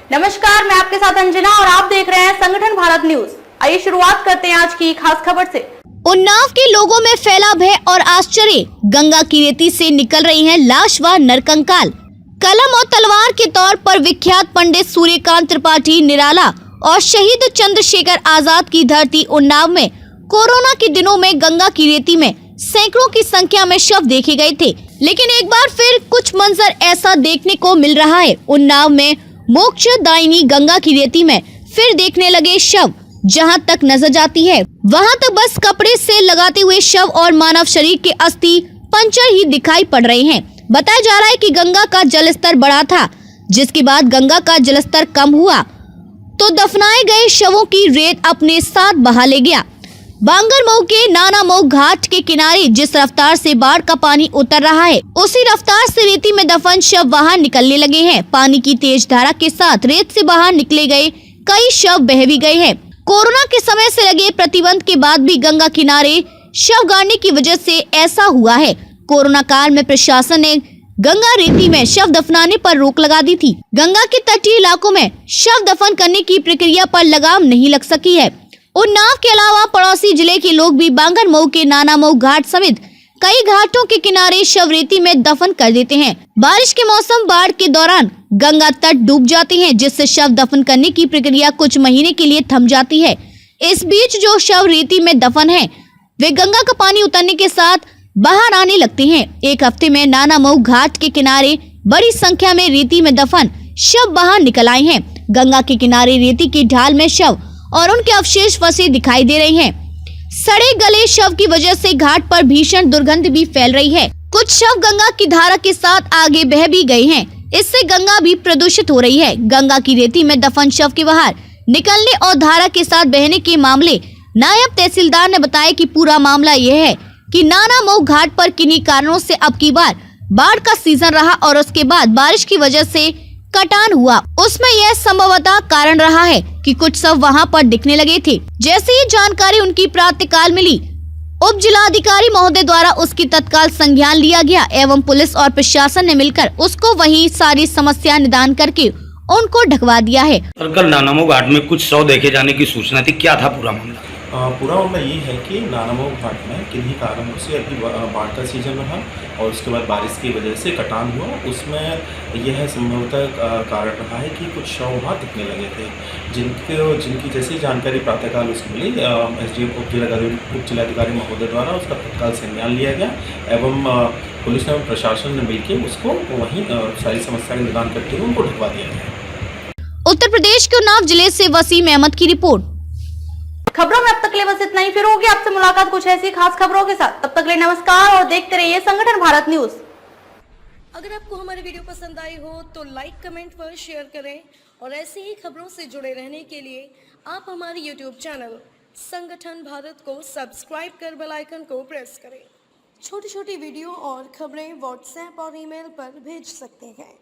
नमस्कार, मैं आपके साथ अंजना और आप देख रहे हैं संगठन भारत न्यूज। आइए शुरुआत करते हैं आज की खास खबर से। उन्नाव के लोगों में फैला भय और आश्चर्य। गंगा की रेती से निकल रही हैं लाश व नरकंकाल। कलम और तलवार के तौर पर विख्यात पंडित सूर्यकांत त्रिपाठी निराला और शहीद चंद्रशेखर आजाद की धरती उन्नाव में कोरोना के दिनों में गंगा की रेती में सैकड़ों की संख्या में शव देखे गए थे, लेकिन एक बार फिर कुछ मंजर ऐसा देखने को मिल रहा है। उन्नाव में मोक्षदायिनी गंगा की रेती में फिर देखने लगे शव। जहां तक नजर जाती है वहां तक बस कपड़े से लगाते हुए शव और मानव शरीर के अस्थि पंचर ही दिखाई पड़ रहे हैं। बताया जा रहा है कि गंगा का जलस्तर बढ़ा था, जिसके बाद गंगा का जलस्तर कम हुआ तो दफनाए गए शवों की रेत अपने साथ बहा ले गया। बांगरमऊ के नानामऊ घाट के किनारे जिस रफ्तार से बाढ़ का पानी उतर रहा है, उसी रफ्तार से रेती में दफन शव बाहर निकलने लगे हैं। पानी की तेज धारा के साथ रेत से बाहर निकले गए कई शव बह भी गए हैं। कोरोना के समय से लगे प्रतिबंध के बाद भी गंगा किनारे शव गाड़ने की वजह से ऐसा हुआ है। कोरोना काल में प्रशासन ने गंगा रेती में शव दफनाने पर रोक लगा दी थी। गंगा के तटीय इलाकों में शव दफन करने की प्रक्रिया पर लगाम नहीं लग सकी है। उन्नाव के अलावा पड़ोसी जिले के लोग भी बांगरमऊ के नानामऊ घाट समेत कई घाटों के किनारे शव रेती में दफन कर देते हैं। बारिश के मौसम बाढ़ के दौरान गंगा तट डूब जाते हैं, जिससे शव दफन करने की प्रक्रिया कुछ महीने के लिए थम जाती है। इस बीच जो शव रेती में दफन है वे गंगा का पानी उतरने के साथ बाहर आने लगते हैं। एक हफ्ते में नानामऊ घाट के किनारे बड़ी संख्या में रेती में दफन शव बाहर निकल आए हैं। गंगा के किनारे रेती की ढाल में शव और उनके अवशेष फंसे दिखाई दे रहे हैं। सड़े गले शव की वजह से घाट पर भीषण दुर्गंध भी फैल रही है। कुछ शव गंगा की धारा के साथ आगे बह भी गए हैं, इससे गंगा भी प्रदूषित हो रही है। गंगा की रेती में दफन शव के बाहर निकलने और धारा के साथ बहने के मामले नायब तहसीलदार ने बताया कि पूरा मामला यह है कि नानामऊ घाट पर किन्हीं कारणों से अब की बार बाढ़ का सीजन रहा और उसके बाद बारिश की वजह से कटान हुआ। उसमें यह संभवतः कारण रहा है कि कुछ शव वहां पर दिखने लगे थे। जैसे ही जानकारी उनकी प्रातःकाल मिली, उप जिलाधिकारी महोदय द्वारा उसकी तत्काल संज्ञान लिया गया एवं पुलिस और प्रशासन ने मिलकर उसको वहीं सारी समस्या निदान करके उनको ढकवा दिया है। कल नानामऊ घाट में कुछ शव देखे जाने की सूचना थी, क्या था पूरा मामला? पूरा मामला ये है कि नानामऊ घाट में किन्हीं कारणों से अभी बाढ़ का सीजन रहा और उसके बाद बारिश की वजह से कटान हुआ। उसमें यह संभवतः कारण रहा है कि कुछ शव वहाँ दिखने लगे थे, जिनकी जैसी जानकारी प्रातःकाल उसको मिली, एसडीएम उप जिलाधिकारी महोदय द्वारा उसका तत्काल संज्ञान लिया गया एवं पुलिस एवं प्रशासन ने मिलकर उसको वहीं सारी समस्या का निदान करते हुए उनको ढकवा दिया गया। उत्तर प्रदेश के उन्नाव जिले से वसीम अहमद की रिपोर्ट। खबरों में अब तक के लिए बस इतना ही। फिर होगी आपसे मुलाकात कुछ ऐसी खास खबरों के साथ। तब तक के लिए नमस्कार और देखते रहिए संगठन भारत न्यूज। अगर आपको हमारी वीडियो पसंद आई हो तो लाइक, कमेंट पर शेयर करें और ऐसी ही खबरों से जुड़े रहने के लिए आप हमारे YouTube चैनल संगठन भारत को सब्सक्राइब कर बेल आइकन को प्रेस करें। छोटी छोटी वीडियो और खबरें व्हाट्सएप और ईमेल पर भेज सकते हैं।